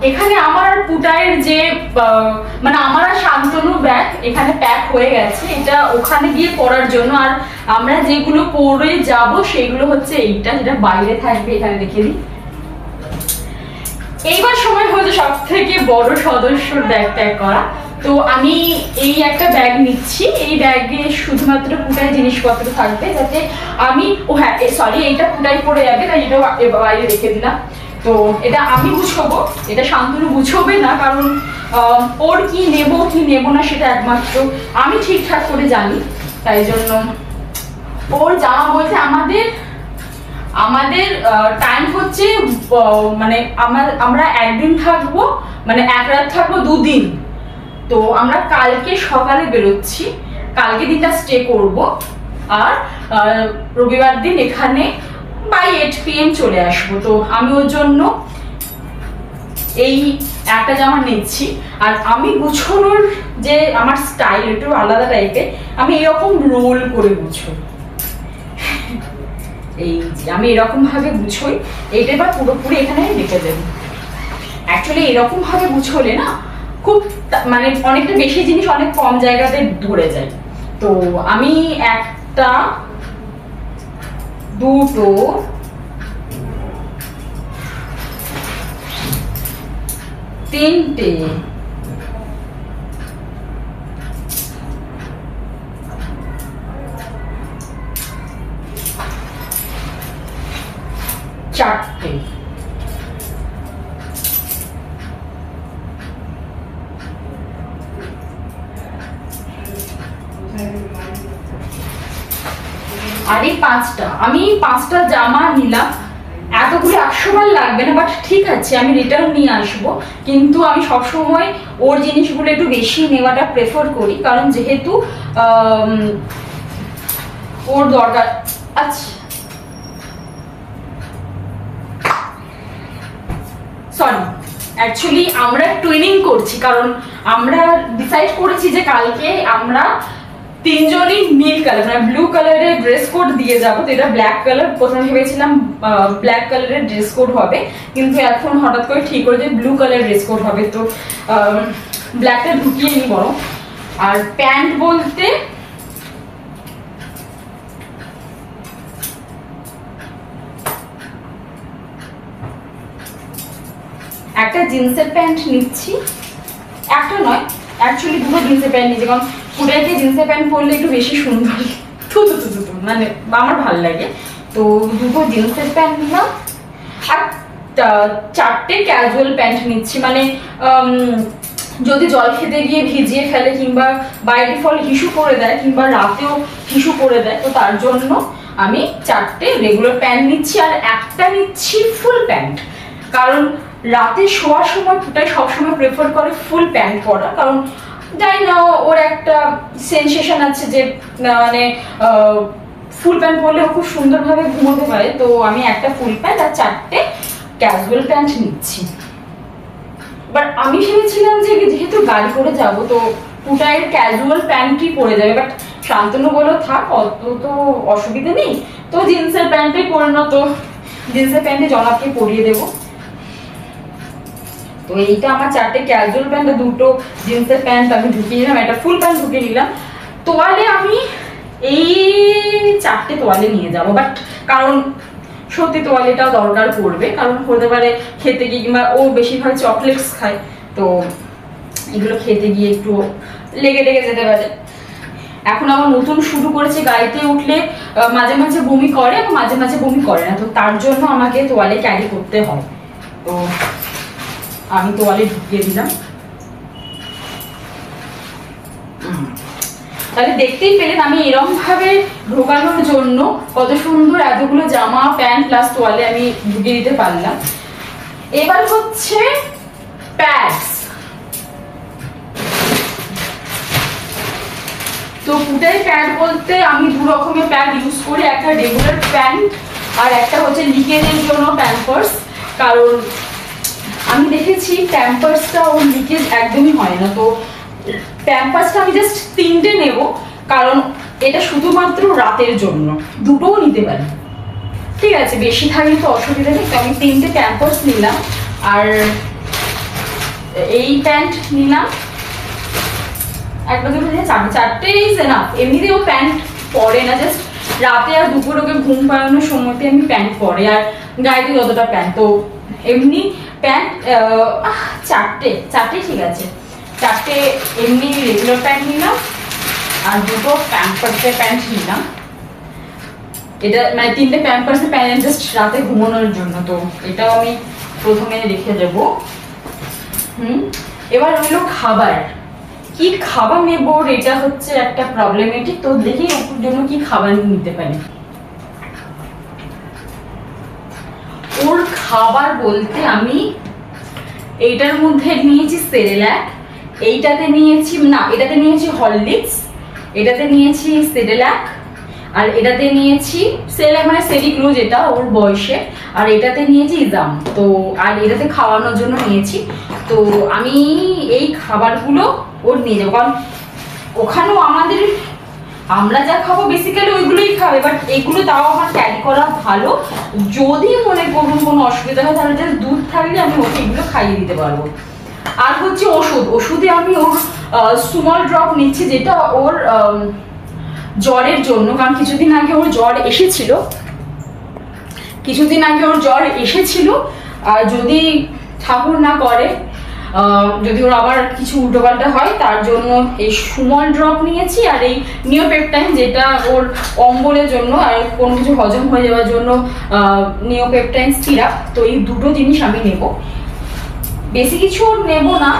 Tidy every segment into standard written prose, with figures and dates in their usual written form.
এখানে আমার পুটায়ের যে মানে আমার আর শান্তনু ব্যাগ এখানে প্যাক হয়ে গেছে, এটা ওখানে গিয়ে পরার জন্য। আর আমরা যেগুলো পরে যাব সেগুলো হচ্ছে এইটা, যেটা বাইরে থাকবে। এখানে দেখিয়ে দিই। এইবার সময় হয়েছে সব থেকে বড় সদস্যর ব্যাগ প্যাক করা। তো আমি এই একটা ব্যাগ নিচ্ছি, এই ব্যাগে শুধুমাত্র পুটাই জিনিসপত্র থাকবে, যাতে আমি হ্যাঁ সরি এইটা পুটাই পড়ে যাবে, তাই এটা বাইরে রেখে দিলাম। তো এটা আমি গুছবো, এটা শান্তনু গুছবে না, কারণ ওর কি নেব না সেটা একমাত্র আমি ঠিকঠাক করে জানি। তাই জন্য ওর জামা বলতে আমাদের টাইম হচ্ছে মানে আমরা একদিন থাকবো, মানে এক রাত থাকবো 2 দিন। তো আমরা কালকে সকালে বেরোচ্ছি, কালকে দিনটা স্টে করব, আর রবিবার দিন এখানে বাই 8 PM চলে আসবো। তো আমি ওর জন্য এই একটা জামা নিচ্ছি। আর আমি গুছোনোর যে আমার স্টাইল একটু আলাদা টাইপের, আমি এরকম রোল করে গুছোই। এই যে আমি এরকম ভাবে গুছোই, এইটা এবার পুরোপুরি এখানে রেখে দেব। অ্যাকচুয়ালি এরকম ভাবে গুছোলে না খুব মানে অনেকটা বেশি জিনিস অনেক কম জায়গাতে ধরে যায়। তো আমি 1টা 2টো 3টে 4টে আর এই 5টা, আমি 5টা জামা নিলাম। এতগুলো 100 বার লাগবে না, বাট ঠিক আছে আমি রিটার্ন নিয়ে আসবো। কিন্তু আমি সবসময় ওর জিনিসগুলো একটু বেশি নেওয়াটা প্রেফার করি, কারণ যেহেতু ওর দরকার। আচ্ছা সরি, অ্যাকচুয়ালি আমরা টুইনিং করছি, কারণ আমরা ডিসাইড করেছি যে কালকে আমরা 3 জনই নীল কালার মানে ব্লু কালারের ড্রেস কোড দিয়ে যাবো। তো এটা ব্ল্যাক কালার, প্রথমে ভেবেছিলাম ব্ল্যাক কালারের ড্রেস কোড হবে, কিন্তু এখন হঠাৎ করে ঠিক করে যে ব্লু কালার ড্রেস কোড হবে। তো ব্ল্যাকটা ঢুকিয়ে নিই বড়। আর প্যান্ট বলতে একটা জিন্সের প্যান্ট নিচ্ছি, একটা নয় অ্যাকচুয়ালি 2টো জিন্সের প্যান্ট নিচ্ছি, কারণ পুটাইকে জিন্সের প্যান্ট পরলে একটু বেশি সুন্দর মানে আমার ভালো লাগে। তো 2টো জিন্সের প্যান্ট নিলাম, আর 4টে ক্যাজুয়াল প্যান্ট নিচ্ছি। মানে যদি জল খেতে গিয়ে ভিজিয়ে ফেলে, কিংবা বাই ডিফল্ট হিসু করে দেয়, কিংবা রাতেও হিসু করে দেয়, তো তার জন্য আমি 4টে রেগুলার প্যান্ট নিচ্ছি। আর একটা নিচ্ছি ফুল প্যান্ট, কারণ রাতে শোয়ার সময় পুটাই সবসময় প্রেফার করে ফুল প্যান্ট পরা, কারণ জানি না ওর একটা সেন্সেশন আছে যে মানে ফুল প্যান্ট পরলে খুব সুন্দরভাবে ঘুমোতে পারে। তো আমি একটা ফুল প্যান্ট আর 4টে ক্যাজুয়াল প্যান্ট নিচ্ছি। বাট আমি ভেবেছিলাম যে যেহেতু গাড়ি করে যাব, তো পুটাইয়ের ক্যাজুয়াল প্যান্টই পরে যাবে, বাট শান্তনু বললো থাক, অত তো অসুবিধা নেই, তো জিন্সের প্যান্টই পরে না, তো জিন্সের প্যান্টে জনাবকে পরিয়ে দেবো। তো এইটা আমার 4টে ক্যাজুয়াল প্যান্ট আর 2টো জিন্সের প্যান্ট আমি ঢুকিয়ে নিলাম, একটা ফুল প্যান্ট ঢুকিয়ে নিলাম। তোয়ালে আমি এই 4টে তোয়ালে নিয়ে যাব, বাট কারণ সত্যি তোয়ালেটাও দরকার পড়বে, কারণ হতে পারে খেতে গিয়ে, কিংবা ও বেশিরভাগ চকলেটস খায়, তো এগুলো খেতে গিয়ে একটু লেগে যেতে পারে। এখন আমার নতুন শুরু করেছে, গাড়িতে উঠলে মাঝে মাঝে বমি করে এবং মাঝে মাঝে বমি করে না, তো তার জন্য আমাকে তোয়ালে ক্যারি করতে হয়। তো আমি তোয়ালে ঢুকিয়ে দিলাম। তাহলে দেখতেই পেলেন আমি এরকম ভাবে ঢোকানোর জন্য কত সুন্দর এতগুলো জামা প্যান্ট প্লাস তোয়ালে আমি ঢুকিয়ে দিতে পারলাম। এবার হচ্ছে প্যাডস। তো পুটাই প্যাড বলতে আমি 2 রকমের প্যাড ইউজ করি, একটা রেগুলার প্যান্ট আর একটা হচ্ছে লিকেজের জন্য প্যাম্পার্স। কারণ আমি দেখেছি প্যাম্পার্সটা ওর লিকেজ একদমই হয় না, তো প্যাম্পার্সটা আমি জাস্ট 3টে নেব, কারণ এটা শুধুমাত্র রাতের জন্য, 2টোও নিতে পারি, ঠিক আছে বেশি থাকলে তো অসুবিধা নেই। তো আমি 3টে প্যাম্পার্স নিলাম। আর এই প্যান্ট নিলাম, একটা দুটো দিয়ে চারটেই এনাফ। এমনিতেও প্যান্ট পরে না, জাস্ট রাতে আর দুপুর ওকে ঘুম পাড়ানোর সময়তে আমি প্যান্ট পরে, আর গায়েতে যতটা প্যান্ট। তো এমনি প্যান্ট চারটে ঠিক আছে, চারটে এমনি রেগুলার প্যান্ট নিলাম আর দুটো প্যাম্পার্সের প্যান্ট নিলাম। এটা মানে তিনটে প্যাম্পার্সের প্যান্ট জাস্ট রাতে ঘুমানোর জন্য, তো এটাও আমি প্রথমে রেখে দেবো। এবার হলো খাবার, কি খাবার নেব এটা হচ্ছে একটা প্রবলেমেটিক। তো দেখি ওর জন্য কি খাবার নিতে পারি। ওর খাবার বলতে আমি এইটার মধ্যে নিয়েছি সেরেল্যাক, এইটাতে নিয়েছি না, এটাতে নিয়েছি হরলিক্স, এটাতে নিয়েছি সেরেল্যাক, আর এটাতে নিয়েছি সেরেল্যাক মানে সেরিগ্লু যেটা ওর বয়সে, আর এটাতে নিয়েছি ইজাম। তো আর এটাতে খাওয়ানোর জন্য নিয়েছি। তো আমি এই খাবারগুলো ওর নিয়ে যাবো, কারণ ওখানেও আমরা যা খাবো বেসিক্যালি ওইগুলোই খাবে, বাট এগুলো তাও আমার ক্যারি করা ভালো। যদি মনে করুন কোনো অসুবিধা হয় তাহলে জাস্ট দুধ থাকলে আমি ওকে এগুলো খাইয়ে দিতে পারবো। আর হচ্ছে ওষুধে আমি ওর স্মল ড্রপ নিচ্ছি, যেটা ওর জ্বরের জন্য, কারণ কিছুদিন আগে ওর জ্বর এসেছিল। আর যদি ঠাকুর না করে, যদি ওর আবার কিছু উল্টোপাল্টা হয়, তার জন্য এই সুমল ড্রপ নিয়েছি, আর এই নিওপেপটাইন যেটা ওর অম্বলের জন্য আর কোনো কিছু হজম হয়ে যাওয়ার জন্য নিওপেপটাইন সিরাপ। তো এই দুটো জিনিস আমি নেব, বেশি কিছু নেব না,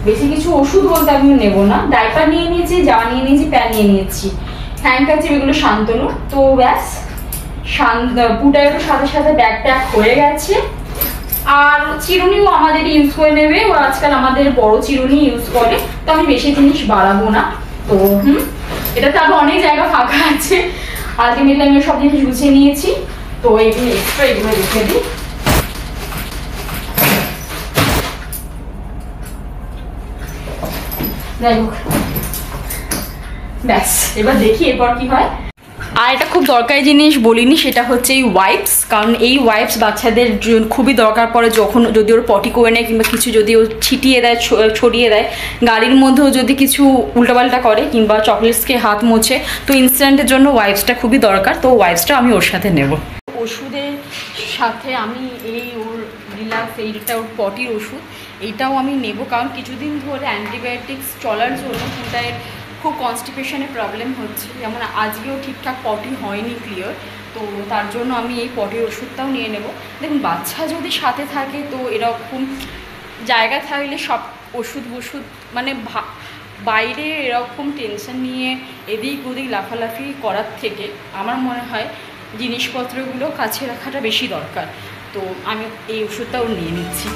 বেশি কিছু ওষুধ বলতে আমি নেব না। ডাইপার নিয়ে নিয়েছি, জামা নিয়ে নিয়েছি, প্যান্ট নিয়ে নিয়েছি, হ্যান্ডকাচিপ, এগুলো শান্তনু। তো ব্যাস পুটাইয়ের সাথে সাথে ব্যাগ ট্যাগ হয়ে গেছে। আর চিরুনিও আমাদের ইউজ করে নেবে, ও আজকাল আমাদের বড় চিরুনি ইউজ করে, তো আমি বেশি জিনিস বাড়াবো না। তো এটাতে আরো অনেক জায়গা ফাঁকা আছে। আলটিমেটলি আমি সব জিনিস গুছিয়ে নিয়েছি, তো এগুলো এক্সট্রা এগুলো রেখে দিই। যাই হোক, ব্যাস এবার দেখি এরপর কি হয়। আর এটা খুব দরকারি জিনিস বলিনি, সেটা হচ্ছে এই ওয়াইপস, কারণ এই ওয়াইপস বাচ্চাদের খুবই দরকার পড়ে যখন যদি ওর পটি করে নেয় কিংবা কিছু যদি ও ছিটিয়ে দেয়, ছড়িয়ে দেয়, গাড়ির মধ্যেও যদি কিছু উল্টোপাল্টা করে কিংবা চকলেটসকে হাত মোছে, তো ইনস্ট্যান্টের জন্য ওয়াইপসটা খুবই দরকার। তো ওয়াইপসটা আমি ওর সাথে নেব। ওষুধের সাথে আমি এই ওর রিল্যাক্স, এইটা ওর পটির ওষুধ, এইটাও আমি নেব, কারণ কিছুদিন ধরে অ্যান্টিবায়োটিক্স চলার জন্য পুটায়ের খুব কনস্টিপেশনের প্রবলেম হচ্ছে। যেমন আজকেও ঠিকঠাক পটি হয়নি ক্লিয়ার, তো তার জন্য আমি এই পটির ওষুধটাও নিয়ে নেব। দেখুন, বাচ্চা যদি সাথে থাকে তো এরকম জায়গা থাকলে সব ওষুধ মানে বাইরে এরকম টেনশন নিয়ে এদিক ওদিক লাফালাফি করার থেকে আমার মনে হয় জিনিসপত্রগুলো কাছে রাখাটা বেশি দরকার। তো আমি এই ওষুধটাও নিয়ে নিচ্ছি।